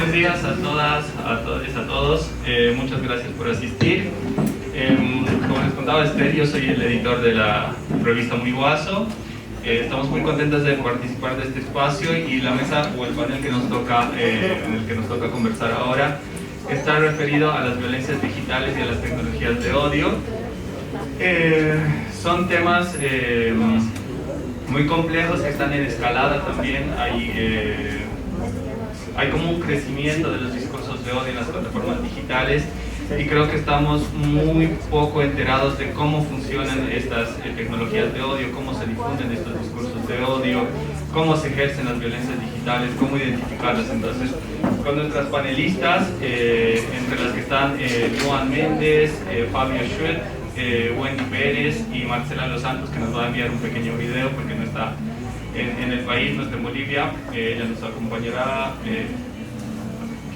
Buenos días a todas, a todos y a todos. Muchas gracias por asistir. Como les contaba Esther, yo soy el editor de la revista Muy Guaso. Estamos muy contentos de participar de este espacio y la mesa o el panel que nos toca, en el que nos toca conversar ahora está referido a las violencias digitales y a las tecnologías de odio. Son temas muy complejos que están en escalada también. Hay como un crecimiento de los discursos de odio en las plataformas digitales y creo que estamos muy poco enterados de cómo funcionan estas tecnologías de odio, cómo se difunden estos discursos de odio, cómo se ejercen las violencias digitales, cómo identificarlas. Entonces, con nuestras panelistas, entre las que están Luan Méndez, Fabio Schwed, Wendy Pérez y Marcela Los Santos, que nos va a enviar un pequeño video porque no está en el país, no está en Bolivia. Ella nos acompañará, aquí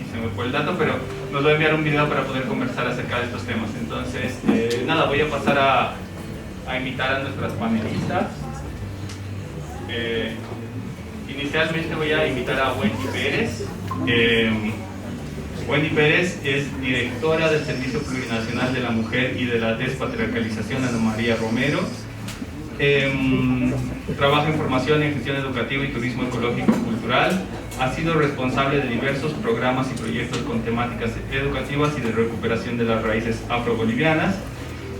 se me fue el dato, pero nos va a enviar un video para poder conversar acerca de estos temas. Entonces, nada, voy a pasar a invitar a nuestras panelistas. Inicialmente voy a invitar a Wendy Pérez. Wendy Pérez es directora del Servicio Plurinacional de la Mujer y de la Despatriarcalización Ana María Romero. Trabaja en formación en gestión educativa y turismo ecológico y cultural. Ha sido responsable de diversos programas y proyectos con temáticas educativas y de recuperación de las raíces afrobolivianas.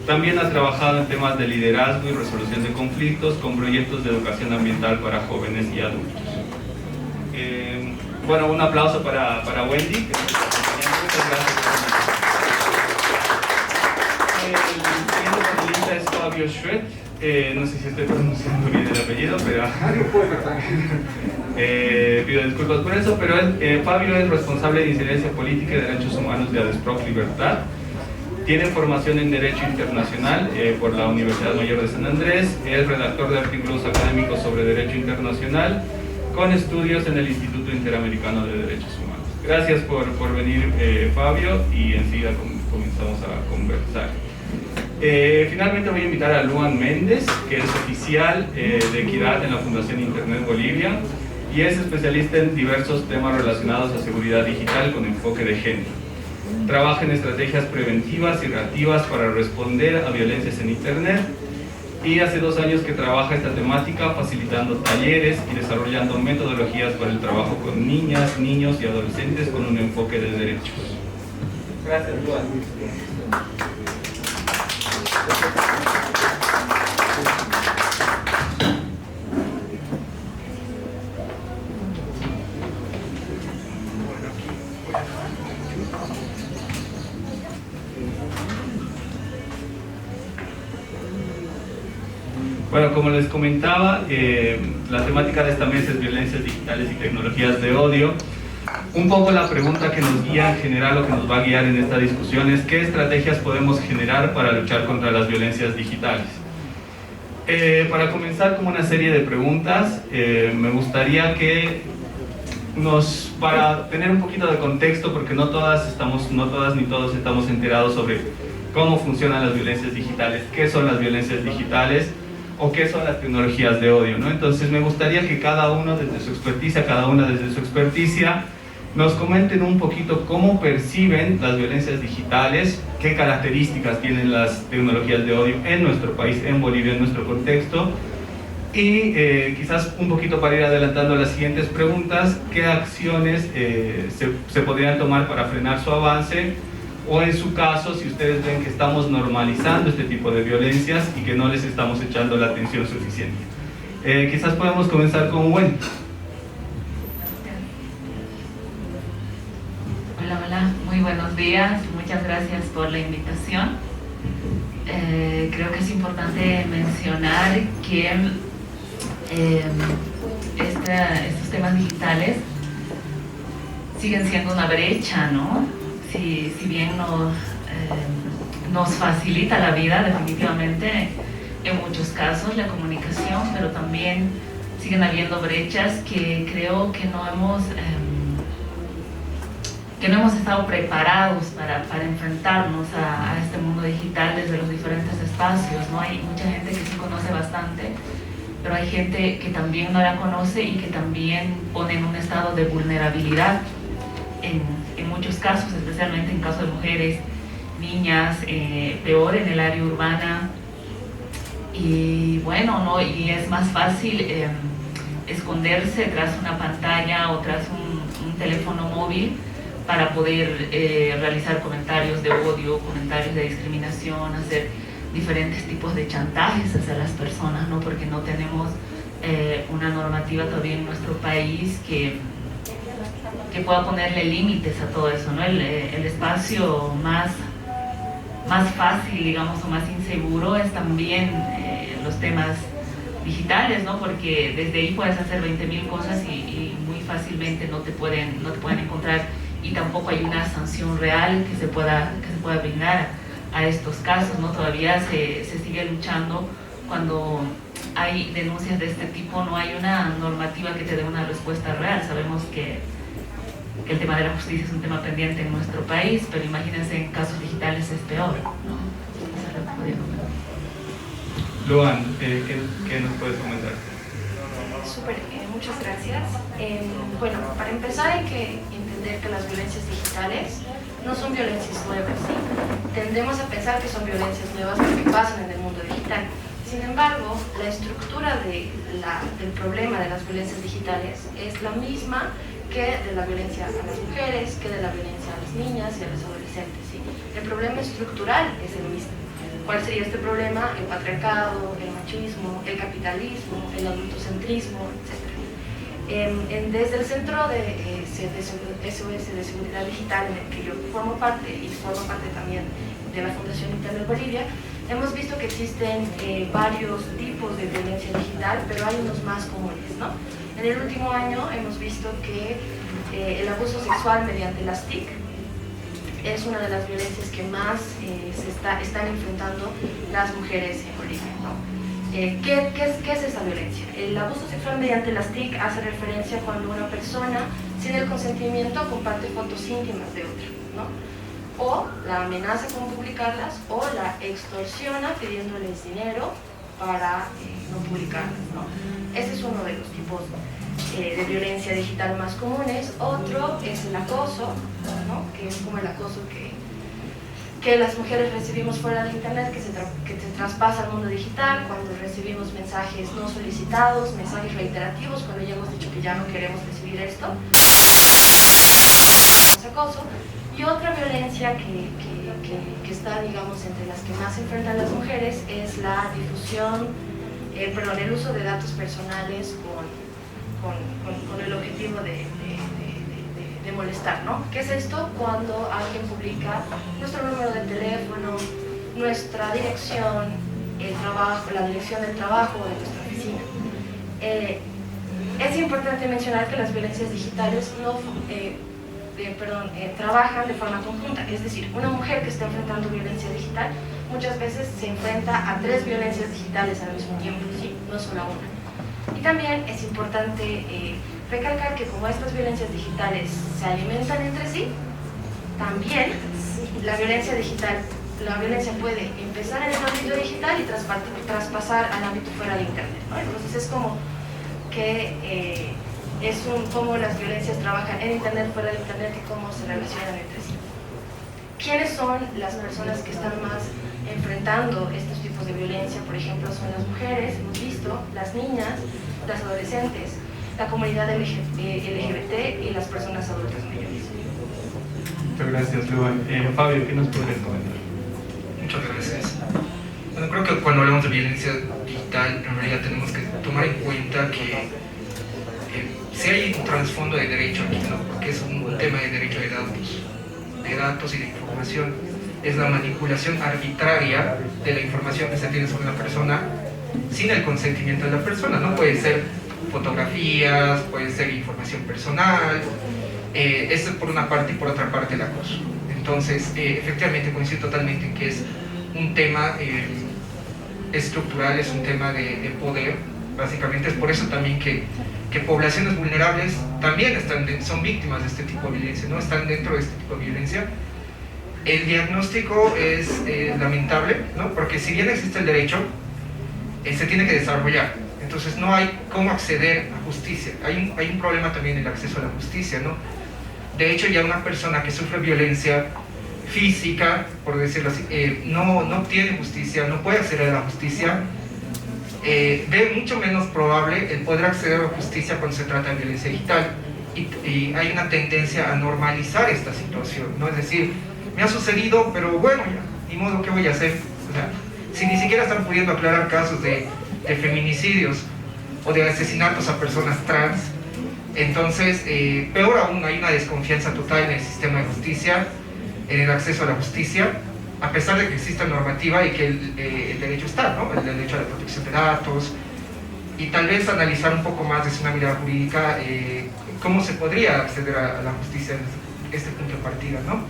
También ha trabajado en temas de liderazgo y resolución de conflictos con proyectos de educación ambiental para jóvenes y adultos. Bueno, un aplauso para Wendy, que nos está acompañando. Muchas gracias. El siguiente panelista es Fabio Schwed. No sé si estoy pronunciando bien el apellido, pero pido disculpas por eso, pero Fabio es responsable de incidencia política y derechos humanos de ADESPROC Libertad. Tiene formación en Derecho Internacional por la Universidad Mayor de San Andrés. Es redactor de artículos académicos sobre Derecho Internacional con estudios en el Instituto Interamericano de Derechos Humanos. Gracias por venir, Fabio, y enseguida comenzamos a conversar. Finalmente voy a invitar a Luan Méndez, que es oficial de Equidad en la Fundación Internet Bolivia y es especialista en diversos temas relacionados a seguridad digital con enfoque de género. Trabaja en estrategias preventivas y reactivas para responder a violencias en Internet y hace 2 años que trabaja esta temática facilitando talleres y desarrollando metodologías para el trabajo con niñas, niños y adolescentes con un enfoque de derechos. Gracias, Luan. Bueno, como les comentaba, la temática de esta mesa es violencias digitales y tecnologías de odio. Un poco la pregunta que nos guía en general o que nos va a guiar en esta discusión es ¿qué estrategias podemos generar para luchar contra las violencias digitales? Para comenzar con una serie de preguntas, me gustaría que para tener un poquito de contexto, porque no todas ni todos estamos enterados sobre cómo funcionan las violencias digitales, qué son las violencias digitales o qué son las tecnologías de odio, ¿no? Entonces me gustaría que cada uno desde su experticia, nos comenten un poquito cómo perciben las violencias digitales, qué características tienen las tecnologías de odio en nuestro país, en Bolivia, en nuestro contexto, y quizás un poquito para ir adelantando las siguientes preguntas, qué acciones se podrían tomar para frenar su avance, o en su caso, si ustedes ven que estamos normalizando este tipo de violencias y que no les estamos echando la atención suficiente. Quizás podemos comenzar con Wendy. Hola, muy buenos días, muchas gracias por la invitación. Creo que es importante mencionar que estos temas digitales siguen siendo una brecha, ¿no? Si bien nos facilita la vida definitivamente en muchos casos la comunicación, pero también siguen habiendo brechas que creo que no hemos estado preparados para enfrentarnos a este mundo digital desde los diferentes espacios, ¿no? Hay mucha gente que sí conoce bastante, pero hay gente que también no la conoce y que también pone en un estado de vulnerabilidad en muchos casos, especialmente en casos de mujeres, niñas, peor en el área urbana. Y bueno, ¿no? Y es más fácil esconderse tras una pantalla o tras un teléfono móvil para poder realizar comentarios de odio, comentarios de discriminación, hacer diferentes tipos de chantajes hacia las personas, ¿no? Porque no tenemos una normativa todavía en nuestro país que pueda ponerle límites a todo eso, ¿no? El espacio más fácil, digamos, o más inseguro es también los temas digitales, ¿no? Porque desde ahí puedes hacer 20.000 cosas y muy fácilmente no te pueden encontrar, y tampoco hay una sanción real que se pueda brindar a estos casos, ¿no? Todavía se sigue luchando cuando hay denuncias de este tipo, no hay una normativa que te dé una respuesta real. Sabemos que el tema de la justicia es un tema pendiente en nuestro país, pero imagínense en casos digitales es peor, ¿no? Eso es lo que podría comentar. Luan, ¿qué nos puedes comentar? Súper, muchas gracias. Bueno, para empezar hay que entender que las violencias digitales no son violencias nuevas, ¿sí? Tendemos a pensar que son violencias nuevas porque pasan en el mundo digital. Sin embargo, la estructura del problema de las violencias digitales es la misma que de la violencia a las mujeres, que de la violencia a las niñas y a los adolescentes, ¿sí? El problema estructural es el mismo. ¿Cuál sería este problema? El patriarcado, el machismo, el capitalismo, el adultocentrismo, etc. Desde el Centro de SOS de Seguridad Digital, en el que yo formo parte y formo parte también de la Fundación Internet Bolivia, hemos visto que existen varios tipos de violencia digital, pero hay unos más comunes, ¿no? En el último año hemos visto que el abuso sexual mediante las TIC es una de las violencias que más están enfrentando las mujeres en Bolivia, ¿no? ¿Qué es esa violencia? El abuso sexual mediante las TIC hace referencia cuando una persona, sin el consentimiento, comparte fotos íntimas de otra, ¿no? O la amenaza con publicarlas, o la extorsiona pidiéndoles dinero para no publicarlas, ¿no? Ese es uno de los tipos de violencia digital más comunes. Otro es el acoso, ¿no? Que es como el acoso que las mujeres recibimos fuera de internet, que se traspasa al mundo digital, cuando recibimos mensajes no solicitados, mensajes reiterativos, cuando ya hemos dicho que ya no queremos recibir esto. Es acoso. Y otra violencia que está, digamos, entre las que más se enfrentan las mujeres es la difusión, el uso de datos personales con el objetivo de molestar, ¿no? ¿Qué es esto? Cuando alguien publica nuestro número de teléfono, nuestra dirección, el trabajo, la dirección del trabajo de nuestra oficina. Es importante mencionar que las violencias digitales trabajan de forma conjunta, es decir, una mujer que está enfrentando violencia digital muchas veces se enfrenta a 3 violencias digitales al mismo tiempo, ¿sí? No solo a una. Y también es importante recalcar que como estas violencias digitales se alimentan entre sí, también la violencia puede empezar en el ámbito digital y traspasar al ámbito fuera de internet, ¿no? Entonces es como que cómo las violencias trabajan en internet, fuera de internet, y cómo se relacionan entre sí. ¿Quiénes son las personas que están más enfrentando estos tipos de violencia? Por ejemplo, son las mujeres, hemos visto, las niñas, las adolescentes, la comunidad LGBT y las personas adultas mayores. Muchas gracias, Luan. Fabio, ¿qué nos podrías comentar? Muchas gracias. Bueno, creo que cuando hablamos de violencia digital, en realidad tenemos que tomar en cuenta que si hay un trasfondo de derecho aquí, ¿no? Porque es un tema de derecho de datos y de información. Es la manipulación arbitraria de la información que se tiene sobre una persona sin el consentimiento de la persona, ¿no? Puede ser fotografías, puede ser información personal, eso por una parte, y por otra parte el acoso. Entonces, efectivamente coincido totalmente en que es un tema estructural, es un tema de poder. Básicamente es por eso también que poblaciones vulnerables también son víctimas de este tipo de violencia, ¿no? Están dentro de este tipo de violencia. El diagnóstico es lamentable, ¿no? Porque si bien existe el derecho, se tiene que desarrollar. Entonces no hay cómo acceder a justicia. Hay un problema también en el acceso a la justicia, ¿no? De hecho, ya una persona que sufre violencia física, por decirlo así, no obtiene justicia, no puede acceder a la justicia, ve mucho menos probable el poder acceder a la justicia cuando se trata de violencia digital. Y hay una tendencia a normalizar esta situación, ¿no? Es decir, me ha sucedido, pero bueno, ya, ni modo, ¿qué voy a hacer? O sea, si ni siquiera están pudiendo aclarar casos de feminicidios o de asesinatos a personas trans, entonces, peor aún, hay una desconfianza total en el sistema de justicia, en el acceso a la justicia, a pesar de que exista normativa y que el derecho está, ¿no? El derecho a la protección de datos, y tal vez analizar un poco más desde una mirada jurídica cómo se podría acceder a la justicia en este punto de partida, ¿no?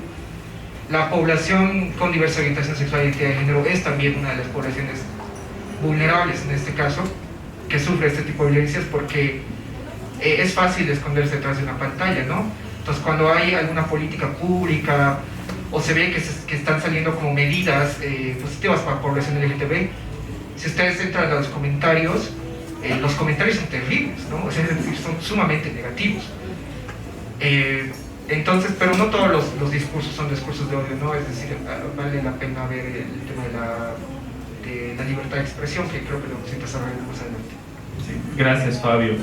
La población con diversa orientación sexual y identidad de género es también una de las poblaciones vulnerables en este caso, que sufre este tipo de violencias porque es fácil esconderse detrás de una pantalla, ¿no? Entonces, cuando hay alguna política pública o se ve que están saliendo como medidas positivas para la población LGTB, si ustedes entran a los comentarios son terribles, ¿no? O sea, es decir, son sumamente negativos. Entonces, pero no todos los discursos son discursos de odio, ¿no? Es decir, vale la pena ver el tema de la libertad de expresión, que creo que lo vamos a desarrollar más adelante. Sí, gracias, Fabio.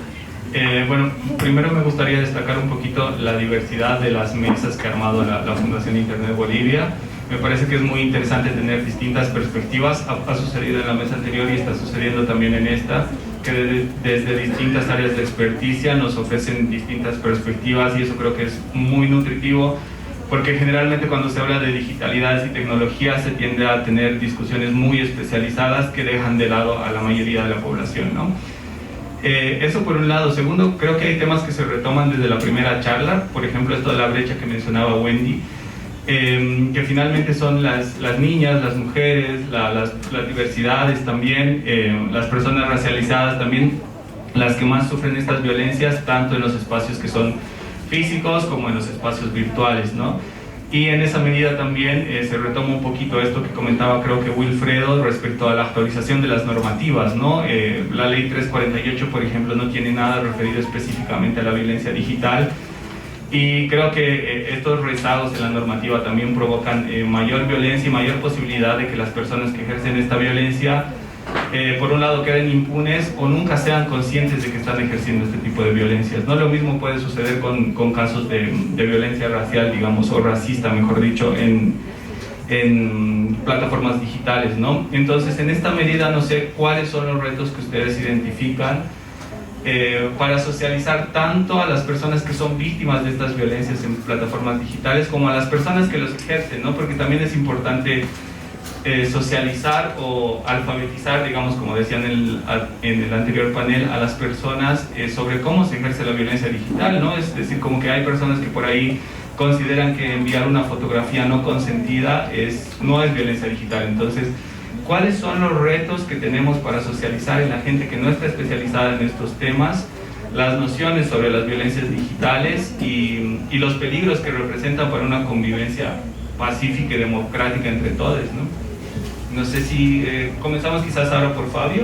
Bueno, primero me gustaría destacar un poquito la diversidad de las mesas que ha armado la Fundación Internet Bolivia. Me parece que es muy interesante tener distintas perspectivas. Ha sucedido en la mesa anterior y está sucediendo también en esta, que desde distintas áreas de experticia nos ofrecen distintas perspectivas, y eso creo que es muy nutritivo, porque generalmente cuando se habla de digitalidades y tecnología se tiende a tener discusiones muy especializadas que dejan de lado a la mayoría de la población, ¿no? Eso por un lado. Segundo, creo que hay temas que se retoman desde la primera charla, por ejemplo esto de la brecha que mencionaba Wendy, que finalmente son las niñas, las mujeres, las diversidades también, las personas racializadas también, las que más sufren estas violencias, tanto en los espacios que son físicos como en los espacios virtuales, ¿no? Y en esa medida también se retoma un poquito esto que comentaba, creo que Wilfredo, respecto a la actualización de las normativas, ¿no? La ley 348, por ejemplo, no tiene nada referido específicamente a la violencia digital, y creo que estos rezagos en la normativa también provocan mayor violencia y mayor posibilidad de que las personas que ejercen esta violencia, por un lado, queden impunes o nunca sean conscientes de que están ejerciendo este tipo de violencias, ¿no? Lo mismo puede suceder con casos de violencia racial, digamos, o racista, mejor dicho, en plataformas digitales, ¿no? Entonces, en esta medida, no sé cuáles son los retos que ustedes identifican para socializar tanto a las personas que son víctimas de estas violencias en plataformas digitales como a las personas que los ejercen, ¿no? Porque también es importante socializar o alfabetizar, digamos, como decían en el anterior panel, a las personas sobre cómo se ejerce la violencia digital, ¿no? Es decir, como que hay personas que por ahí consideran que enviar una fotografía no consentida no es violencia digital. Entonces, ¿cuáles son los retos que tenemos para socializar en la gente que no está especializada en estos temas, las nociones sobre las violencias digitales y los peligros que representan para una convivencia pacífica y democrática entre todos, ¿no? No sé si comenzamos quizás ahora por Fabio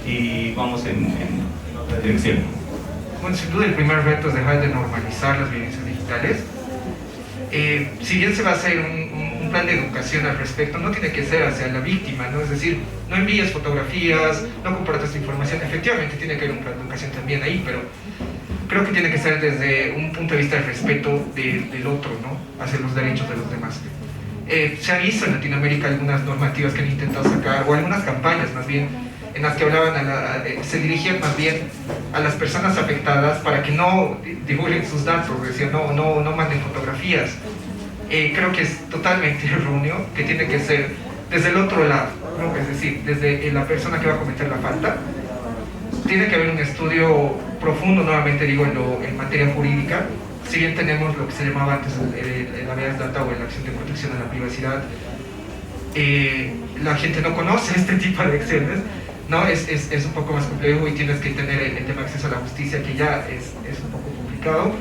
y vamos en otra dirección. Bueno, sin duda el primer reto es dejar de normalizar las violencias digitales. Si bien se va a hacer un plan de educación al respecto, no tiene que ser hacia la víctima, ¿no? Es decir, no envíes fotografías, no compartas información. Efectivamente tiene que haber un plan de educación también ahí, pero creo que tiene que ser desde un punto de vista del respeto del otro, ¿no? Hacia los derechos de los demás. Se ha visto en Latinoamérica algunas normativas que han intentado sacar, o algunas campañas más bien, en las que hablaban se dirigían más bien a las personas afectadas para que no divulguen sus datos, decían no manden fotografías. Creo que es totalmente erróneo, que tiene que ser desde el otro lado, ¿no? Es decir, desde la persona que va a cometer la falta. Tiene que haber un estudio profundo, nuevamente digo, en materia jurídica. Si bien tenemos lo que se llamaba antes el habeas data o la acción de protección a la privacidad, la gente no conoce este tipo de acciones, ¿no? Es un poco más complejo y tienes que tener el tema de acceso a la justicia, que ya es un poco complicado.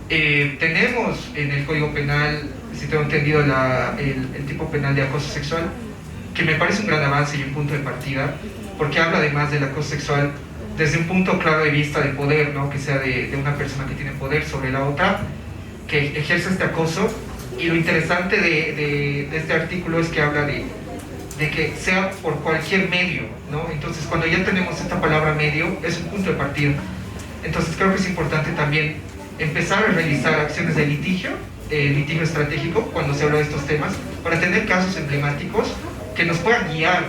Tenemos en el Código Penal, si tengo entendido, el tipo penal de acoso sexual, que me parece un gran avance y un punto de partida, porque habla además del acoso sexual desde un punto claro de vista de poder, ¿no? Que sea de una persona que tiene poder sobre la otra, que ejerce este acoso. Y lo interesante de este artículo es que habla de que sea por cualquier medio, ¿no? Entonces, cuando ya tenemos esta palabra medio, es un punto de partida. Entonces, creo que es importante también empezar a realizar acciones de litigio estratégico, cuando se habla de estos temas, para tener casos emblemáticos que nos puedan guiar,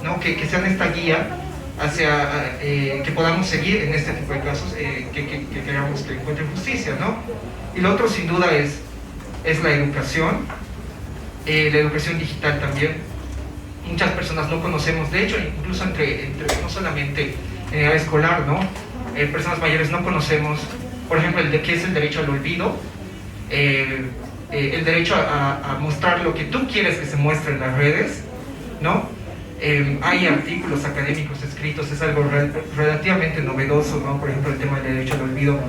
¿no? Que sean esta guía hacia que podamos seguir en este tipo de casos, que queramos que encuentren justicia, ¿no? Y lo otro, sin duda, es la educación digital también. Muchas personas no conocemos, de hecho, incluso entre no solamente en edad escolar, ¿no? Personas mayores no conocemos, por ejemplo, qué es el derecho al olvido, el derecho a mostrar lo que tú quieres que se muestre en las redes, ¿no? Hay artículos académicos escritos, es algo relativamente novedoso, ¿no? Por ejemplo, el tema del derecho al olvido,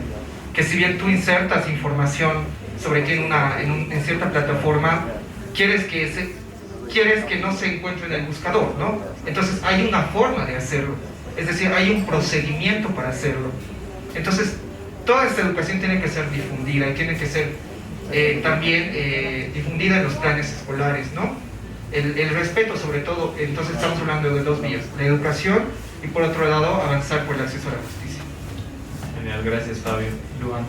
que si bien tú insertas información sobre ti en cierta plataforma, quieres que no se encuentre en el buscador, ¿no? Entonces hay una forma de hacerlo, es decir, hay un procedimiento para hacerlo. Entonces, toda esta educación tiene que ser difundida y tiene que ser también difundida en los planes escolares, ¿no? El respeto, sobre todo. Entonces estamos hablando de dos vías, la educación y, por otro lado, avanzar por el acceso a la justicia. Genial, gracias, Fabio. Luan.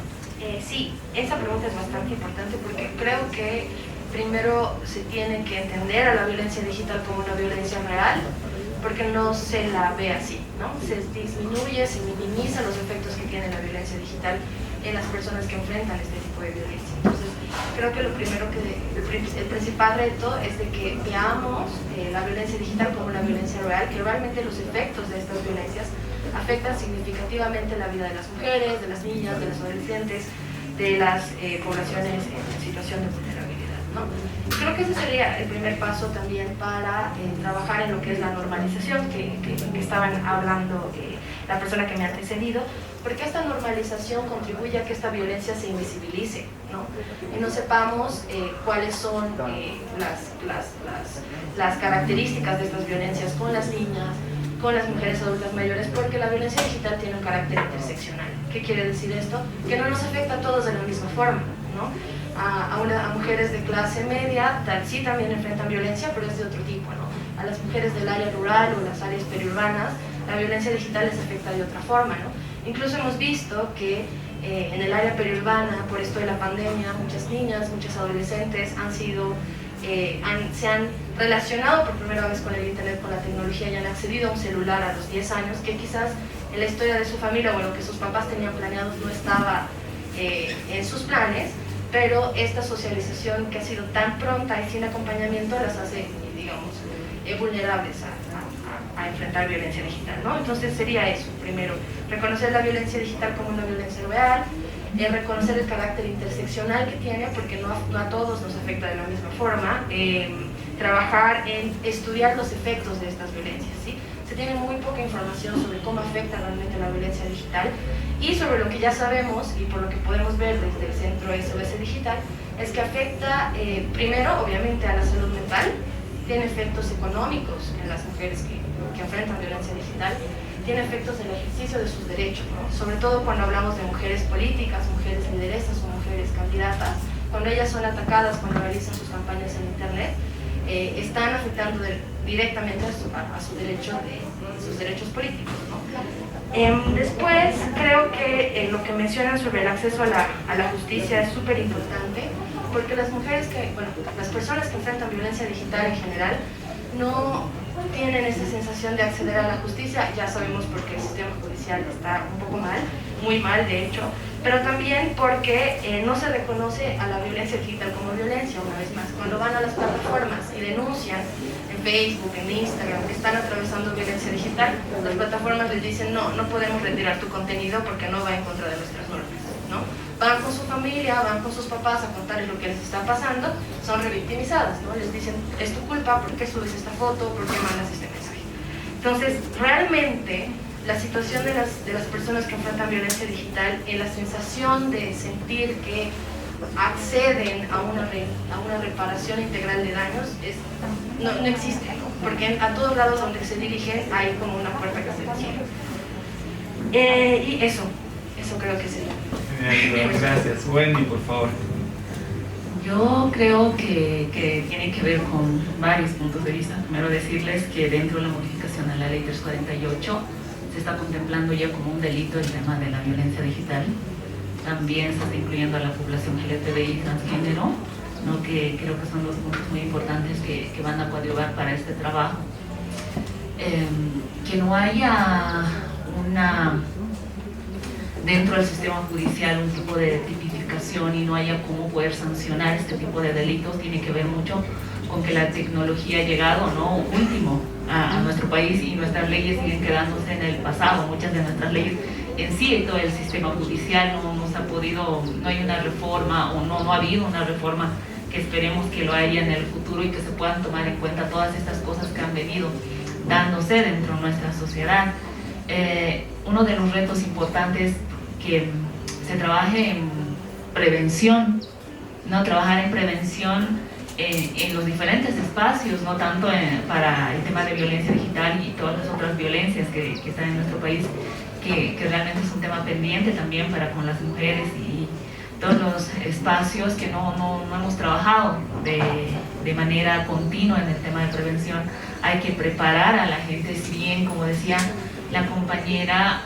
Sí, esa pregunta es bastante importante porque creo que primero se tiene que entender a la violencia digital como una violencia real, porque no se la ve así, ¿no? Se disminuye, se minimiza los efectos que tiene la violencia digital en las personas que enfrentan este tipo de violencia. Entonces, creo que el principal reto es de que veamos la violencia digital como una violencia real, que realmente los efectos de estas violencias afectan significativamente la vida de las mujeres, de las niñas, de los adolescentes, de las poblaciones en situación de vulnerabilidad, ¿no? Creo que ese sería el primer paso también para trabajar en lo que es la normalización que estaban hablando la persona que me ha antecedido, porque esta normalización contribuye a que esta violencia se invisibilice, ¿no? Y no sepamos cuáles son las características de estas violencias con las niñas, con las mujeres adultas mayores, porque la violencia digital tiene un carácter interseccional. ¿Qué quiere decir esto? Que no nos afecta a todos de la misma forma, ¿no? A mujeres de clase media sí también enfrentan violencia, pero es de otro tipo, ¿no? A las mujeres del área rural o las áreas periurbanas, la violencia digital les afecta de otra forma, ¿no? Incluso hemos visto que en el área periurbana, por esto de la pandemia, muchas niñas, muchas adolescentes se han relacionado por primera vez con el internet, con la tecnología, y han accedido a un celular a los 10 años, que quizás en la historia de su familia o en lo que sus papás tenían planeado no estaba en sus planes, pero esta socialización que ha sido tan pronta y sin acompañamiento las hace, digamos, vulnerables a enfrentar violencia digital, ¿no? Entonces sería eso, primero, reconocer la violencia digital como una violencia real, reconocer el carácter interseccional que tiene, porque no a todos nos afecta de la misma forma, trabajar en estudiar los efectos de estas violencias, ¿sí? Se tiene muy poca información sobre cómo afecta realmente la violencia digital, y sobre lo que ya sabemos y por lo que podemos ver desde el Centro SOS Digital, es que afecta primero, obviamente, a la salud mental, tiene efectos económicos en las mujeres que enfrentan violencia digital, tiene efectos en el ejercicio de sus derechos, ¿no? Sobre todo cuando hablamos de mujeres políticas, mujeres lideresas o mujeres candidatas, cuando ellas son atacadas, cuando realizan sus campañas en internet, están afectando directamente a sus derechos políticos, ¿no? Después, creo que lo que mencionan sobre el acceso a la justicia es súper importante, porque las personas que enfrentan violencia digital en general no tienen esa sensación de acceder a la justicia. Ya sabemos por qué el sistema judicial está un poco mal, muy mal de hecho, pero también porque no se reconoce a la violencia digital como violencia. Una vez más, cuando van a las plataformas y denuncian en Facebook, en Instagram, que están atravesando violencia digital, las plataformas les dicen no podemos retirar tu contenido porque no va en contra de nuestras normas, ¿no? Van con su familia, van con sus papás a contarles lo que les está pasando, son revictimizadas, ¿no? Les dicen, es tu culpa, ¿por qué subes esta foto? ¿Por qué mandas este mensaje? Entonces, realmente, la situación de las personas que enfrentan violencia digital, en la sensación de sentir que acceden a una reparación integral de daños, no existe, ¿no? Porque a todos lados donde se dirigen hay como una puerta que se cierra. Y eso creo que sería. Gracias. Wendy, por favor. Yo creo que tiene que ver con varios puntos de vista. Primero decirles que dentro de la modificación a la ley 348 se está contemplando ya como un delito el tema de la violencia digital. También se está incluyendo a la población LGTBI y transgénero, ¿no? Que creo que son dos puntos muy importantes que van a coadyuvar para este trabajo. Que no haya dentro del sistema judicial un tipo de tipificación y no haya cómo poder sancionar este tipo de delitos tiene que ver mucho con que la tecnología ha llegado, ¿no?, último a nuestro país, y nuestras leyes siguen quedándose en el pasado. Muchas de nuestras leyes en sí, todo el sistema judicial no se ha podido, no hay una reforma, o no ha habido una reforma que esperemos que lo haya en el futuro, y que se puedan tomar en cuenta todas estas cosas que han venido dándose dentro de nuestra sociedad. Uno de los retos importantes que se trabaje en prevención, ¿no? Trabajar en prevención en los diferentes espacios, no tanto para el tema de violencia digital y todas las otras violencias que están en nuestro país, que realmente es un tema pendiente también para con las mujeres, y todos los espacios que no hemos trabajado de manera continua en el tema de prevención. Hay que preparar a la gente, si bien, como decía la compañera,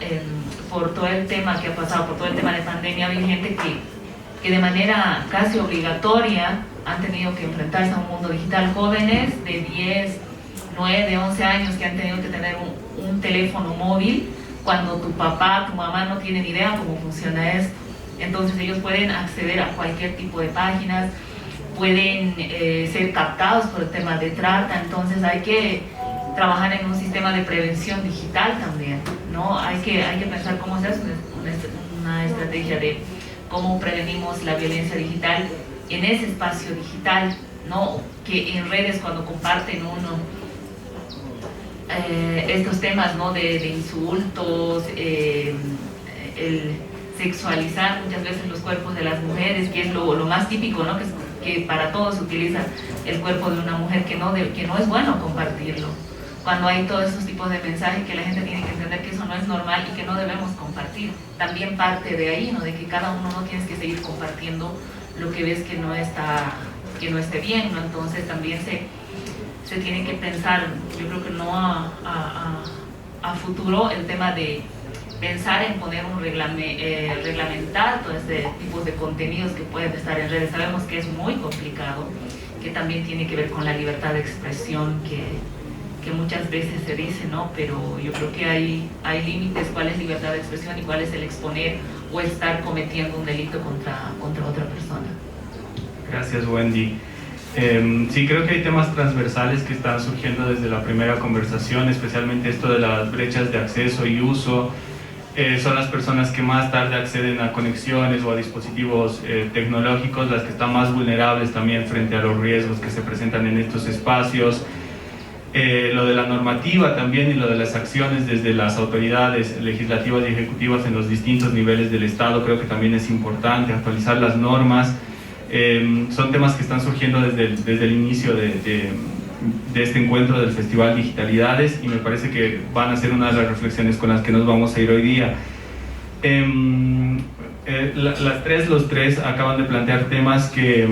por todo el tema que ha pasado, por todo el tema de pandemia, hay gente que de manera casi obligatoria han tenido que enfrentarse a un mundo digital. Jóvenes de 10, 9, 11 años que han tenido que tener un teléfono móvil cuando tu papá, tu mamá no tienen idea cómo funciona esto. Entonces ellos pueden acceder a cualquier tipo de páginas, pueden ser captados por el tema de trata. Entonces hay que trabajar en un sistema de prevención digital también, ¿no? Hay que pensar cómo se hace una estrategia de cómo prevenimos la violencia digital en ese espacio digital, ¿no? Que en redes, cuando comparten estos temas, ¿no?, de insultos, el sexualizar muchas veces los cuerpos de las mujeres, que es lo más típico, ¿no?, que para todos se utiliza el cuerpo de una mujer, que no es bueno compartirlo. Cuando hay todos esos tipos de mensajes, que la gente tiene que entender que eso no es normal y que no debemos compartir. También parte de ahí, ¿no?, de que cada uno no tienes que seguir compartiendo lo que ves que no esté bien, ¿no? Entonces también se tiene que pensar, yo creo que no a futuro, el tema de pensar en poner reglamentar todo este tipo de contenidos que pueden estar en redes. Sabemos que es muy complicado, que también tiene que ver con la libertad de expresión que muchas veces se dice, ¿no? Pero yo creo que hay límites, cuál es libertad de expresión y cuál es el exponer o estar cometiendo un delito contra otra persona. Gracias, Wendy. Sí, creo que hay temas transversales que están surgiendo desde la primera conversación, especialmente esto de las brechas de acceso y uso. Son las personas que más tarde acceden a conexiones o a dispositivos tecnológicos las que están más vulnerables también frente a los riesgos que se presentan en estos espacios. Lo de la normativa también, y lo de las acciones desde las autoridades legislativas y ejecutivas en los distintos niveles del Estado, creo que también es importante actualizar las normas. Son temas que están surgiendo desde el inicio de este encuentro del Festival Digitalidades, y me parece que van a ser una de las reflexiones con las que nos vamos a ir hoy día. Los tres acaban de plantear temas que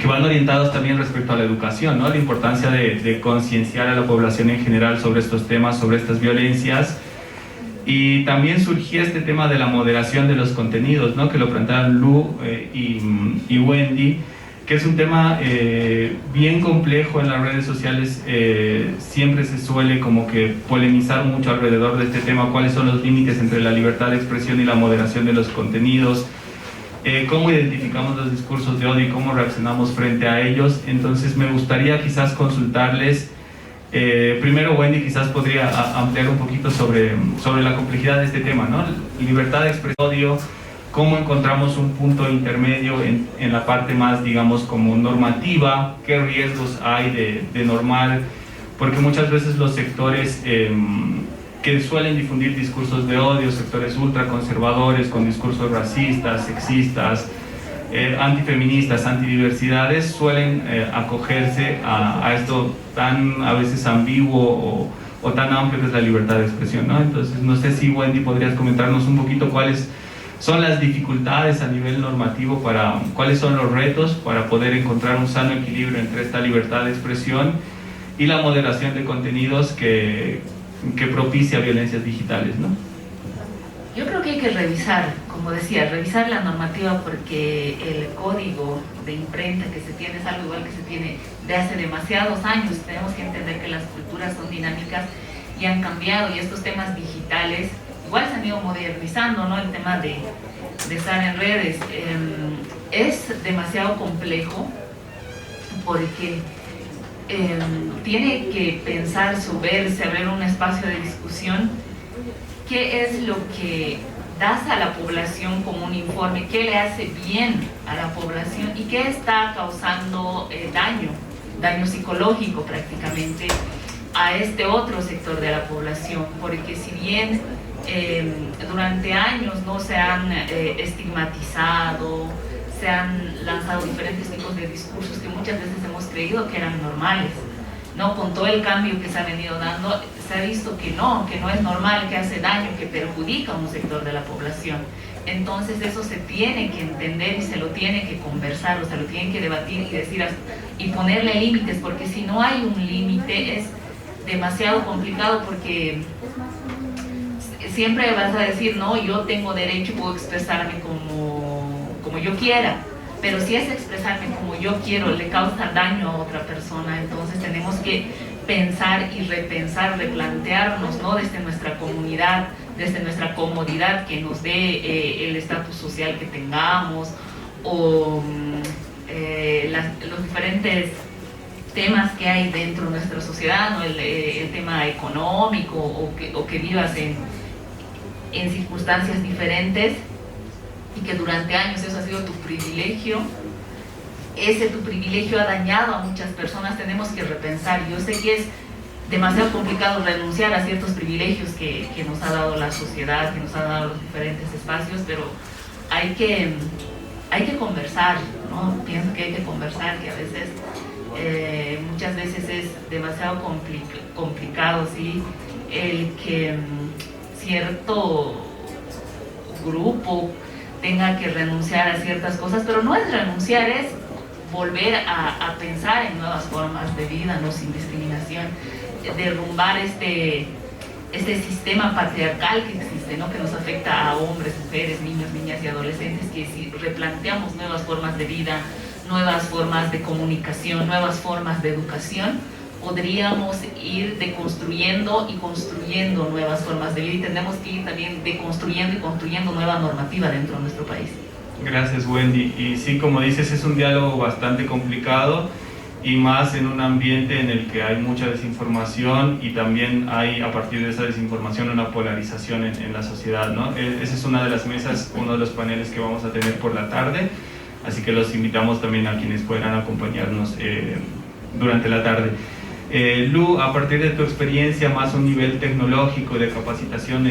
van orientados también respecto a la educación, ¿no? La importancia de concienciar a la población en general sobre estos temas, sobre estas violencias. Y también surgía este tema de la moderación de los contenidos, ¿no?, que lo planteaban Lu y Wendy, que es un tema bien complejo en las redes sociales. Siempre se suele como que polemizar mucho alrededor de este tema, cuáles son los límites entre la libertad de expresión y la moderación de los contenidos, cómo identificamos los discursos de odio y cómo reaccionamos frente a ellos. Entonces me gustaría quizás consultarles, primero Wendy quizás podría ampliar un poquito sobre la complejidad de este tema, ¿no? Libertad de expresión, odio, cómo encontramos un punto intermedio en la parte más, digamos, como normativa, qué riesgos hay de normar, porque muchas veces los sectores que suelen difundir discursos de odio, sectores ultraconservadores con discursos racistas, sexistas, antifeministas, antidiversidades, suelen acogerse a esto tan a veces ambiguo o tan amplio que es la libertad de expresión, ¿no? Entonces no sé si Wendy podrías comentarnos un poquito cuál es son las dificultades a nivel normativo, cuáles son los retos para poder encontrar un sano equilibrio entre esta libertad de expresión y la moderación de contenidos que propicia violencias digitales, ¿no? Yo creo que hay que revisar, como decía, revisar la normativa, porque el código de imprenta que se tiene es algo igual que se tiene de hace demasiados años. Tenemos que entender que las culturas son dinámicas y han cambiado, y estos temas digitales igual se han ido modernizando, ¿no? El tema de estar en redes es demasiado complejo, porque tiene que pensar su verse, abrir un espacio de discusión. ¿Qué es lo que das a la población como un informe? ¿Qué le hace bien a la población? ¿Y qué está causando daño psicológico prácticamente a este otro sector de la población? Porque si bien durante años no se han estigmatizado, se han lanzado diferentes tipos de discursos que muchas veces hemos creído que eran normales, ¿no? Con todo el cambio que se ha venido dando, se ha visto que no es normal, que hace daño, que perjudica a un sector de la población. Entonces eso se tiene que entender y se lo tiene que conversar, o se lo tienen que debatir y decir y ponerle límites, porque si no hay un límite es demasiado complicado, porque siempre vas a decir, no, yo tengo derecho, puedo expresarme como yo quiera. Pero si es expresarme como yo quiero, le causa daño a otra persona, entonces tenemos que pensar y repensar, replantearnos, ¿no? Desde nuestra comunidad, desde nuestra comodidad que nos dé el estatus social que tengamos, o los diferentes temas que hay dentro de nuestra sociedad, ¿no? El tema económico, o que vivas en circunstancias diferentes, y que durante años eso ha sido tu privilegio. Tu privilegio ha dañado a muchas personas. Tenemos que repensar. Yo sé que es demasiado complicado renunciar a ciertos privilegios que nos ha dado la sociedad, que nos ha dado los diferentes espacios, pero hay que conversar, ¿no? Pienso que hay que conversar, que a veces, muchas veces es demasiado complicado, ¿sí? El que cierto grupo tenga que renunciar a ciertas cosas, pero no es renunciar, es volver a pensar en nuevas formas de vida, ¿no? Sin discriminación, derrumbar este sistema patriarcal que existe, ¿no? Que nos afecta a hombres, mujeres, niños, niñas y adolescentes, que si replanteamos nuevas formas de vida, nuevas formas de comunicación, nuevas formas de educación, podríamos ir deconstruyendo y construyendo nuevas formas de vida, y tenemos que ir también deconstruyendo y construyendo nueva normativa dentro de nuestro país. Gracias, Wendy. Y sí, como dices, es un diálogo bastante complicado, y más en un ambiente en el que hay mucha desinformación, y también hay, a partir de esa desinformación, una polarización en la sociedad, ¿no? Esa es una de las mesas, uno de los paneles que vamos a tener por la tarde, así que los invitamos también a quienes puedan acompañarnos durante la tarde. Lu, a partir de tu experiencia, más un nivel tecnológico, de capacitación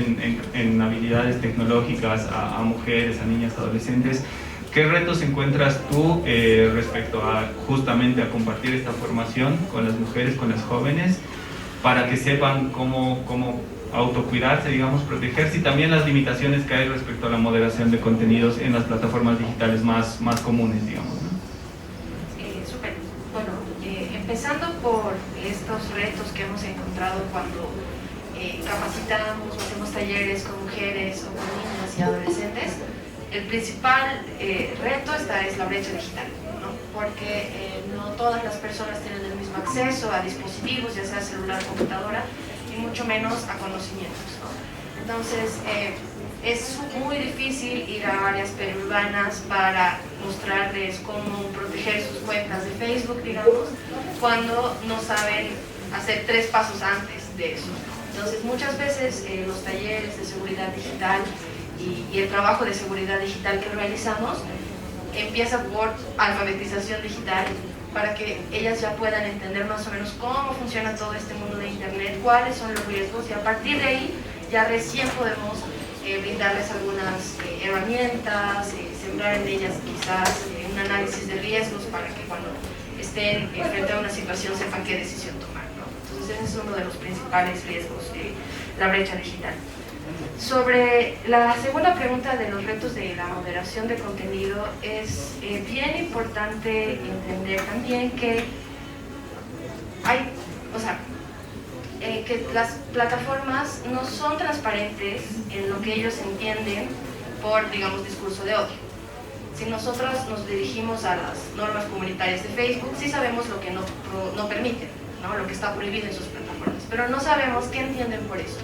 en habilidades tecnológicas a mujeres, a niñas, adolescentes, ¿qué retos encuentras tú respecto a justamente a compartir esta formación con las mujeres, con las jóvenes, para que sepan cómo autocuidarse, digamos, protegerse, y también las limitaciones que hay respecto a la moderación de contenidos en las plataformas digitales más comunes, digamos, ¿no? Súper. Bueno, empezando por estos retos que hemos encontrado cuando capacitamos o hacemos talleres con mujeres o con niñas y adolescentes, el principal reto es la brecha digital, ¿no? Porque no todas las personas tienen el mismo acceso a dispositivos, ya sea celular, computadora, y mucho menos a conocimientos, ¿no? Entonces, es muy difícil ir a áreas periurbanas para mostrarles cómo proteger sus cuentas de Facebook, digamos, cuando no saben hacer 3 pasos antes de eso. Entonces, muchas veces los talleres de seguridad digital y el trabajo de seguridad digital que realizamos empieza por alfabetización digital, para que ellas ya puedan entender más o menos cómo funciona todo este mundo de Internet, cuáles son los riesgos, y a partir de ahí ya recién podemos brindarles algunas herramientas, sembrar en ellas quizás un análisis de riesgos, para que cuando estén frente a una situación sepan qué decisión tomar, ¿no? Entonces ese es uno de los principales riesgos de la brecha digital. Sobre la segunda pregunta de los retos de la moderación de contenido, es bien importante entender también que hay, que las plataformas no son transparentes en lo que ellos entienden por, digamos, discurso de odio. Si nosotros nos dirigimos a las normas comunitarias de Facebook, sí sabemos lo que no permiten, ¿no? Lo que está prohibido en sus plataformas, pero no sabemos qué entienden por eso.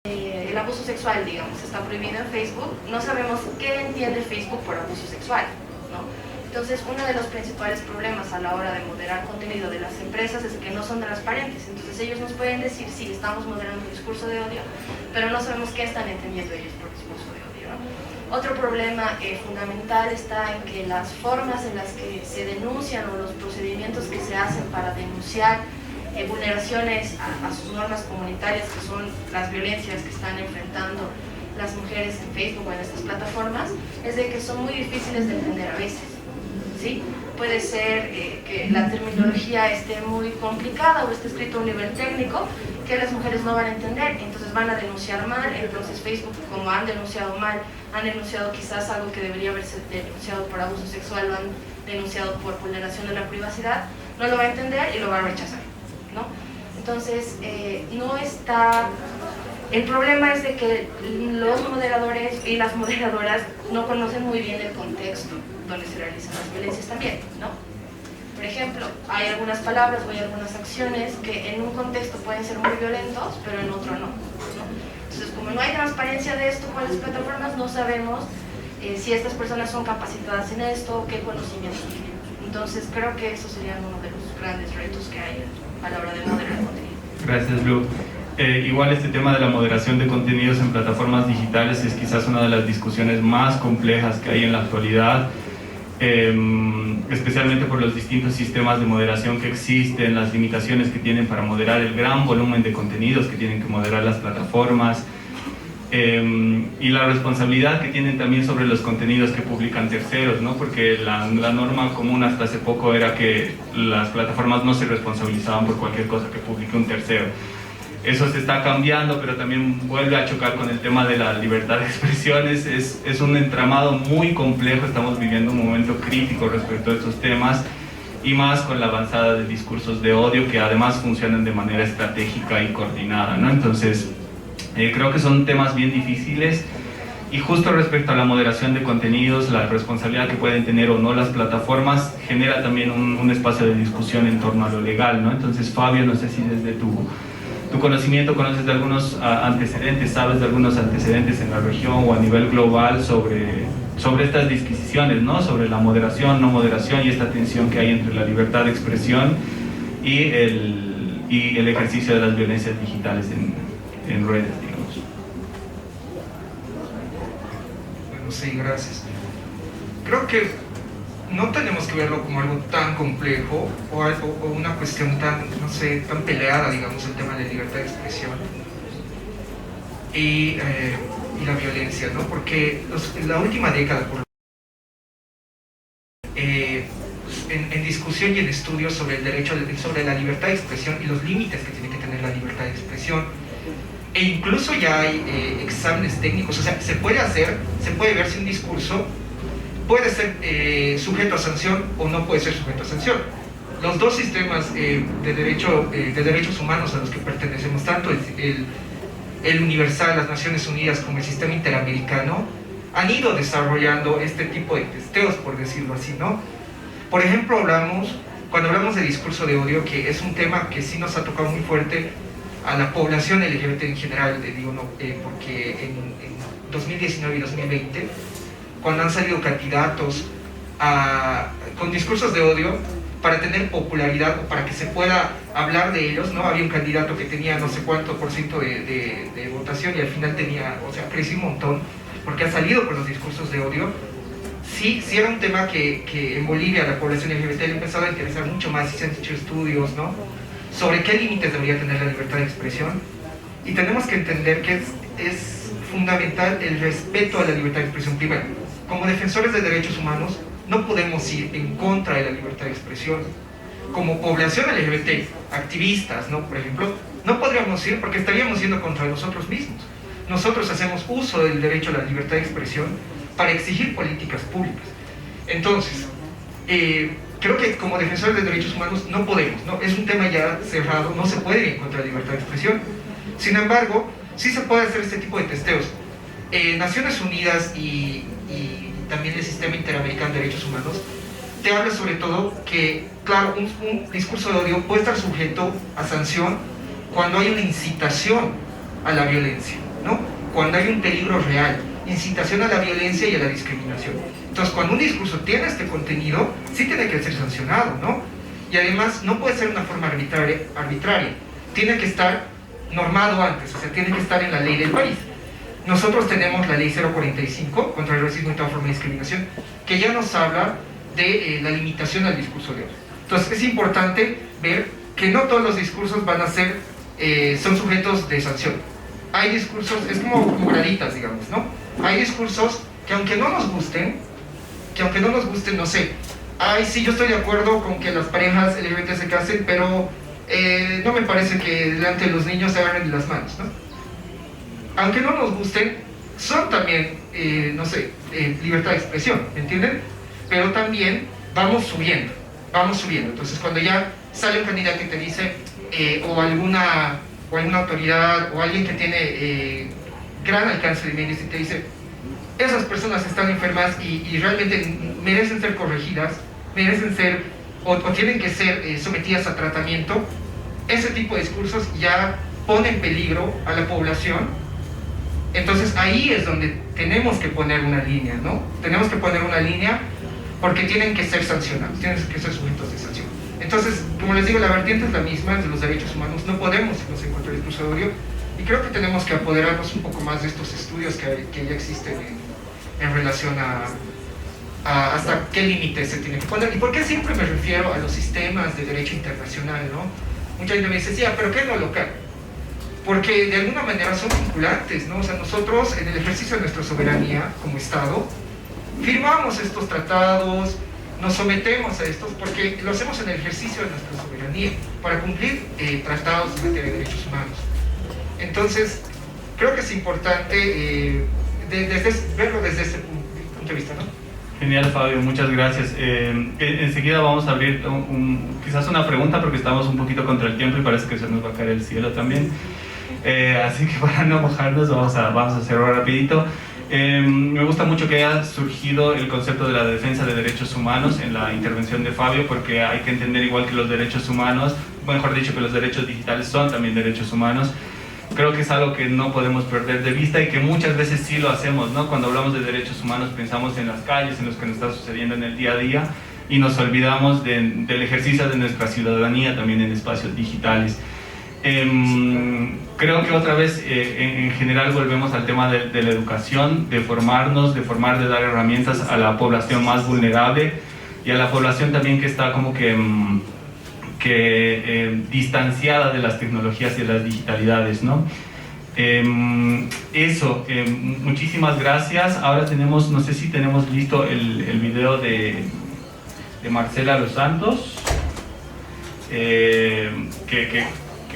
El abuso sexual, digamos, está prohibido en Facebook, no sabemos qué entiende Facebook por abuso sexual, ¿no? Entonces, uno de los principales problemas a la hora de moderar contenido de las empresas es que no son transparentes. Entonces, ellos nos pueden decir, sí, estamos moderando un discurso de odio, pero no sabemos qué están entendiendo ellos por discurso de odio, ¿no? Otro problema fundamental está en que las formas en las que se denuncian o los procedimientos que se hacen para denunciar vulneraciones a sus normas comunitarias, que son las violencias que están enfrentando las mujeres en Facebook o en estas plataformas, es de que son muy difíciles de entender a veces. ¿Sí? Puede ser que la terminología esté muy complicada o esté escrito a un nivel técnico que las mujeres no van a entender, entonces van a denunciar mal. Entonces Facebook, como han denunciado mal, han denunciado quizás algo que debería haberse denunciado por abuso sexual, lo han denunciado por vulneración de la privacidad, no lo va a entender y lo va a rechazar, ¿no? Entonces, no está... El problema es de que los moderadores y las moderadoras no conocen muy bien el contexto donde se realizan las violencias también, ¿no? Por ejemplo, hay algunas palabras o hay algunas acciones que en un contexto pueden ser muy violentos, pero en otro no, ¿no? Entonces, como no hay transparencia de esto con las plataformas, no sabemos si estas personas son capacitadas en esto o qué conocimientos tienen. Entonces, creo que eso sería uno de los grandes retos que hay a la hora de moderar el contenido. Gracias, Lu. Igual este tema de la moderación de contenidos en plataformas digitales es quizás una de las discusiones más complejas que hay en la actualidad, especialmente por los distintos sistemas de moderación que existen, las limitaciones que tienen para moderar el gran volumen de contenidos que tienen que moderar las plataformas, y la responsabilidad que tienen también sobre los contenidos que publican terceros, ¿no? Porque la norma común hasta hace poco era que las plataformas no se responsabilizaban por cualquier cosa que publique un tercero. Eso se está cambiando, pero también vuelve a chocar con el tema de la libertad de expresión. Es un entramado muy complejo, estamos viviendo un momento crítico respecto a estos temas, y más con la avanzada de discursos de odio que además funcionan de manera estratégica y coordinada, ¿no? Entonces, creo que son temas bien difíciles. Y justo respecto a la moderación de contenidos, la responsabilidad que pueden tener o no las plataformas genera también un espacio de discusión en torno a lo legal, ¿no? Entonces, Fabio, no sé si desde tu conocimiento conoces de algunos antecedentes, sabes de algunos antecedentes en la región o a nivel global sobre estas disquisiciones, ¿no? Sobre la moderación, no moderación y esta tensión que hay entre la libertad de expresión y el ejercicio de las violencias digitales en redes, digamos. Bueno, sí, gracias. Creo que no tenemos que verlo como algo tan complejo o una cuestión tan, no sé, tan peleada, digamos, el tema de libertad de expresión y la violencia, ¿no? Porque en la última década, en discusión y en estudios sobre el derecho, sobre la libertad de expresión y los límites que tiene que tener la libertad de expresión, e incluso ya hay exámenes técnicos, o sea, se puede ver si un discurso puede ser sujeto a sanción o no puede ser sujeto a sanción. Los dos sistemas de derechos humanos a los que pertenecemos, tanto el universal, las Naciones Unidas, como el sistema interamericano, han ido desarrollando este tipo de testeos, por decirlo así, ¿no? Por ejemplo, cuando hablamos de discurso de odio, que es un tema que sí nos ha tocado muy fuerte a la población LGBT en general, digo, no, porque en 2019 y 2020, cuando han salido candidatos con discursos de odio para tener popularidad o para que se pueda hablar de ellos, ¿no? Había un candidato que tenía no sé cuánto por ciento de votación y al final creció un montón porque ha salido con los discursos de odio. Sí era un tema que en Bolivia la población LGBT le ha empezado a interesar mucho más y se han hecho estudios, ¿no? Sobre qué límites debería tener la libertad de expresión, y tenemos que entender que es fundamental el respeto a la libertad de expresión. Primero, como defensores de derechos humanos, no podemos ir en contra de la libertad de expresión. Como población LGBT, activistas, ¿no? Por ejemplo, no podríamos ir porque estaríamos yendo contra nosotros mismos. Nosotros hacemos uso del derecho a la libertad de expresión para exigir políticas públicas. Entonces, creo que como defensores de derechos humanos no podemos, ¿no? Es un tema ya cerrado, no se puede ir en contra de la libertad de expresión. Sin embargo, sí se puede hacer este tipo de testeos. Naciones Unidas y también el Sistema Interamericano de Derechos Humanos te habla sobre todo que, claro, un discurso de odio puede estar sujeto a sanción cuando hay una incitación a la violencia, ¿no? Cuando hay un peligro real, incitación a la violencia y a la discriminación. Entonces, cuando un discurso tiene este contenido, sí tiene que ser sancionado, ¿no? Y además, no puede ser una forma arbitraria. Tiene que estar normado antes, o sea, tiene que estar en la ley del país. Nosotros tenemos la ley 045 contra el racismo y toda forma de discriminación, que ya nos habla de la limitación al discurso de odio. Entonces, es importante ver que no todos los discursos van a ser, son sujetos de sanción. Hay discursos, es como graditas, digamos, ¿no? Hay discursos que aunque no nos gusten, no sé, ay, sí, yo estoy de acuerdo con que las parejas LGBT se casen, pero no me parece que delante de los niños se agarren de las manos, ¿no? Aunque no nos gusten, son también, no sé, libertad de expresión, ¿entienden? Pero también vamos subiendo. Entonces, cuando ya sale un candidato que te dice, o alguna autoridad, o alguien que tiene gran alcance de medios y te dice, esas personas están enfermas y realmente merecen ser corregidas, merecen ser, o tienen que ser sometidas a tratamiento, ese tipo de discursos ya pone en peligro a la población. Entonces ahí es donde tenemos que poner una línea, ¿no? Tenemos que poner una línea porque tienen que ser sancionados, tienen que ser sujetos de sanción. Entonces, como les digo, la vertiente es la misma, es de los derechos humanos, no podemos irnos en contra del discurso de odio, y creo que tenemos que apoderarnos un poco más de estos estudios que ya existen en relación a hasta qué límites se tiene que poner. ¿Y por qué siempre me refiero a los sistemas de derecho internacional, no? Mucha gente me dice, sí, pero ¿qué es lo local? Porque de alguna manera son vinculantes, ¿no? O sea, nosotros en el ejercicio de nuestra soberanía como Estado firmamos estos tratados, nos sometemos a estos porque lo hacemos en el ejercicio de nuestra soberanía para cumplir tratados en materia de derechos humanos. Entonces, creo que es importante verlo desde ese punto de vista, ¿no? Genial, Fabio, muchas gracias. Enseguida vamos a abrir quizás una pregunta porque estamos un poquito contra el tiempo y parece que se nos va a caer el cielo también. Así que para no mojarnos vamos a hacerlo rapidito. Me gusta mucho que haya surgido el concepto de la defensa de derechos humanos en la intervención de Fabio, porque hay que entender igual que los derechos humanos, mejor dicho, que los derechos digitales son también derechos humanos. Creo que es algo que no podemos perder de vista y que muchas veces sí lo hacemos, ¿no? Cuando hablamos de derechos humanos pensamos en las calles, en lo que nos está sucediendo en el día a día y nos olvidamos del ejercicio de nuestra ciudadanía también en espacios digitales. Creo que otra vez en general volvemos al tema de la educación, de formarnos, de dar herramientas a la población más vulnerable y a la población también que está como que distanciada de las tecnologías y de las digitalidades, ¿no? Muchísimas gracias. Ahora tenemos, no sé si tenemos listo el video de Marcela Los Santos, que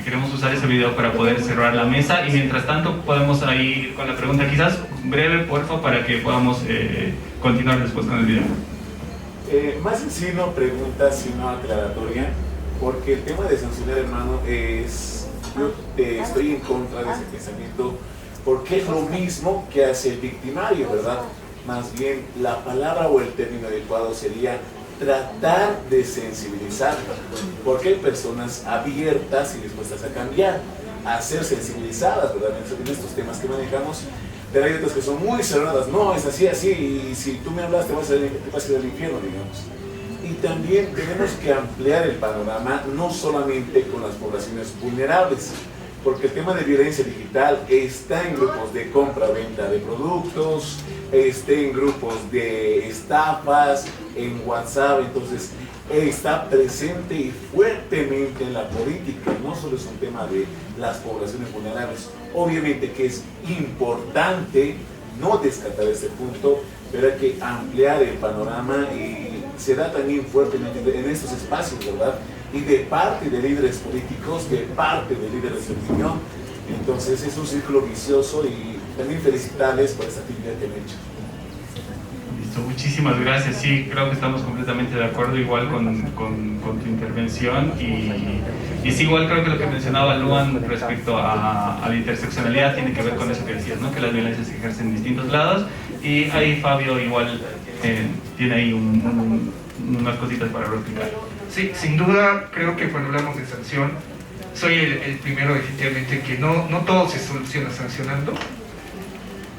queremos usar ese video para poder cerrar la mesa, y mientras tanto podemos ir con la pregunta, quizás breve, porfa, para que podamos continuar después con el video. Más en sí no pregunta, sino aclaratoria, porque el tema de sancionar, hermano, yo estoy en contra de ese pensamiento, porque es lo mismo que hace el victimario, ¿verdad? Más bien la palabra o el término adecuado sería tratar de sensibilizar, porque hay personas abiertas y dispuestas a cambiar, a ser sensibilizadas, ¿verdad? En estos temas que manejamos, pero hay otras que son muy cerradas, no, es así, y si tú me hablas te vas a ir al infierno, digamos. Y también tenemos que ampliar el panorama, no solamente con las poblaciones vulnerables, porque el tema de violencia digital está en grupos de compra-venta de productos, está en grupos de estafas, en WhatsApp, entonces está presente y fuertemente en la política, no solo es un tema de las poblaciones vulnerables. Obviamente que es importante no descartar ese punto, pero hay que ampliar el panorama y se da también fuertemente en estos espacios, ¿verdad? y de parte de líderes políticos, de parte de líderes de opinión. Entonces es un círculo vicioso y también felicitarles por esta actividad que han hecho. Listo, muchísimas gracias. Sí, creo que estamos completamente de acuerdo igual con tu intervención y sí, igual creo que lo que mencionaba Luan respecto a la interseccionalidad tiene que ver con eso que decías, ¿no? Que las violencias se ejercen en distintos lados y ahí Fabio igual tiene ahí unas cositas para replicar. Sí, sin duda creo que cuando hablamos de sanción, soy el primero definitivamente que no todo se soluciona sancionando,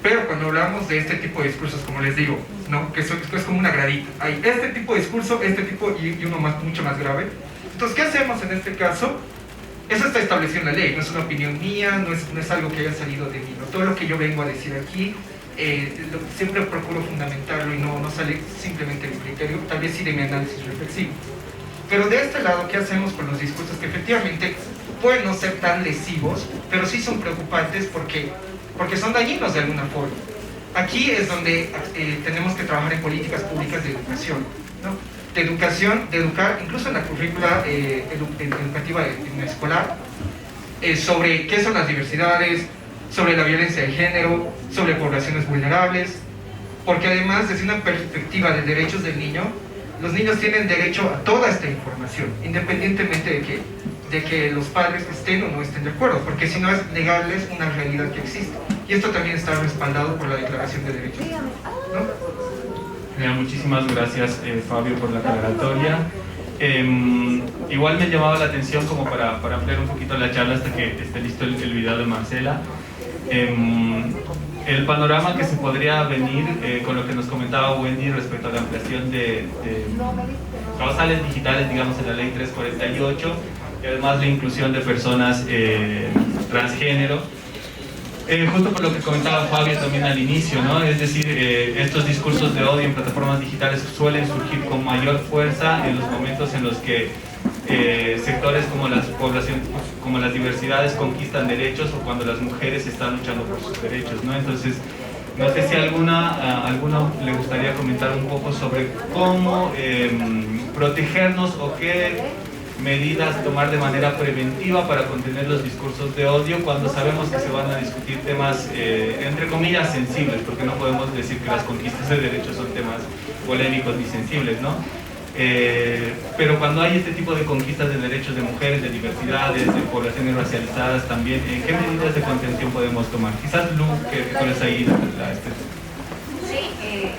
pero cuando hablamos de este tipo de discursos, como les digo, ¿no? que es como una gradita, hay este tipo de discurso, este tipo y uno mucho más grave. Entonces, ¿qué hacemos en este caso? Eso está establecido en la ley, no es una opinión mía, no es algo que haya salido de mí, ¿no? Todo lo que yo vengo a decir aquí, siempre procuro fundamentarlo y no sale simplemente de mi criterio, tal vez sí de mi análisis reflexivo. Pero de este lado, ¿qué hacemos con los discursos que efectivamente pueden no ser tan lesivos, pero sí son preocupantes porque son dañinos de alguna forma? Aquí es donde tenemos que trabajar en políticas públicas de educación, ¿no? De educar, incluso en la currícula educativa escolar, sobre qué son las diversidades, sobre la violencia de género, sobre poblaciones vulnerables, porque además desde una perspectiva de derechos del niño, los niños tienen derecho a toda esta información, independientemente de que los padres estén o no estén de acuerdo, porque si no es negarles una realidad que existe. Y esto también está respaldado por la Declaración de Derechos, ¿no? Muchísimas gracias, Fabio, por la aclaratoria. Igual me llamaba la atención como para ampliar un poquito la charla hasta que esté listo el video de Marcela. El panorama que se podría venir con lo que nos comentaba Wendy respecto a la ampliación de causales digitales, digamos, en la ley 348, y además la inclusión de personas transgénero. Justo por lo que comentaba Fabio también al inicio, ¿no? Es decir, estos discursos de odio en plataformas digitales suelen surgir con mayor fuerza en los momentos en los que sectores como las poblaciones, como las diversidades conquistan derechos o cuando las mujeres están luchando por sus derechos, ¿no? Entonces, no sé si alguno le gustaría comentar un poco sobre cómo protegernos o qué medidas tomar de manera preventiva para contener los discursos de odio cuando sabemos que se van a discutir temas, entre comillas, sensibles, porque no podemos decir que las conquistas de derechos son temas polémicos ni sensibles, ¿no? Pero cuando hay este tipo de conquistas de derechos de mujeres, de diversidades, de poblaciones racializadas también, ¿qué medidas de contención podemos tomar? Quizás Lu, que tú eres ahí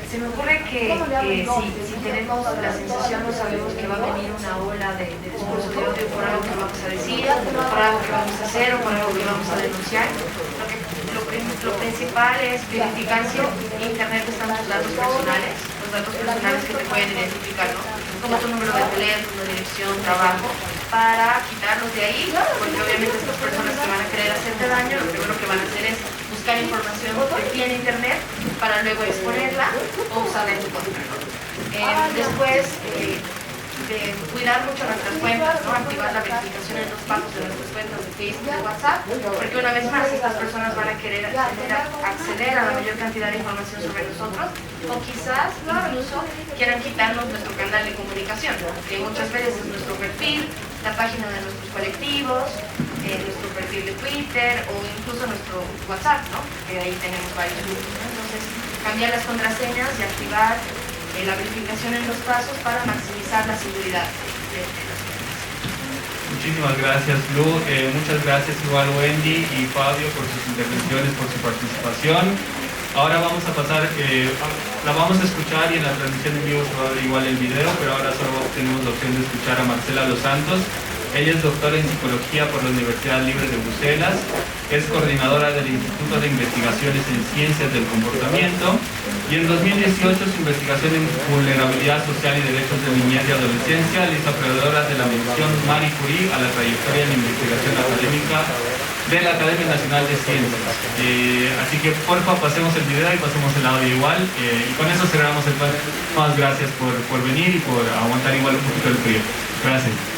se me ocurre que si tenemos la sensación o sabemos que va a venir una ola de discurso de odio por algo que vamos a decir, por algo que vamos a hacer o por algo que vamos a denunciar, lo principal es verificar si en internet están tus datos personales, los datos personales que te pueden identificar, ¿no? Como tu número de teléfono, dirección, trabajo, para quitarlos de ahí, porque obviamente estas personas que van a querer hacerte daño, lo primero que van a hacer es buscar información de ti en internet para luego exponerla o usarla en tu contra, ¿no? Después de cuidar mucho nuestras cuentas, ¿no? Activar la verificación en los pasos de nuestras cuentas de Facebook, de WhatsApp, porque una vez más estas personas van a querer acceder a la mayor cantidad de información sobre nosotros, o quizás incluso quieran quitarnos nuestro canal de comunicación, que muchas veces es nuestro perfil, la página de nuestros colectivos, nuestro perfil de Twitter o incluso nuestro WhatsApp, ¿no? Que ahí tenemos varios grupos, ¿no? Entonces, cambiar las contraseñas y activar la verificación en los pasos para maximizar la seguridad de las cuentas. Muchísimas gracias, Lu. Muchas gracias igual Wendy y Fabio por sus intervenciones, por su participación. Ahora vamos a pasar, la vamos a escuchar y en la transmisión en vivo se va a ver igual el video, pero ahora solo tenemos la opción de escuchar a Marcela Los Santos. Ella es doctora en Psicología por la Universidad Libre de Bruselas, es coordinadora del Instituto de Investigaciones en Ciencias del Comportamiento y en 2018 su investigación en vulnerabilidad social y derechos de niñez y adolescencia le hizo acreedora de la mención Marie Curie a la trayectoria en investigación académica de la Academia Nacional de Ciencias. Así que porfa, pasemos el video y pasemos el audio igual y con eso cerramos el panel. Más gracias por venir y por aguantar igual un poquito el frío. Gracias.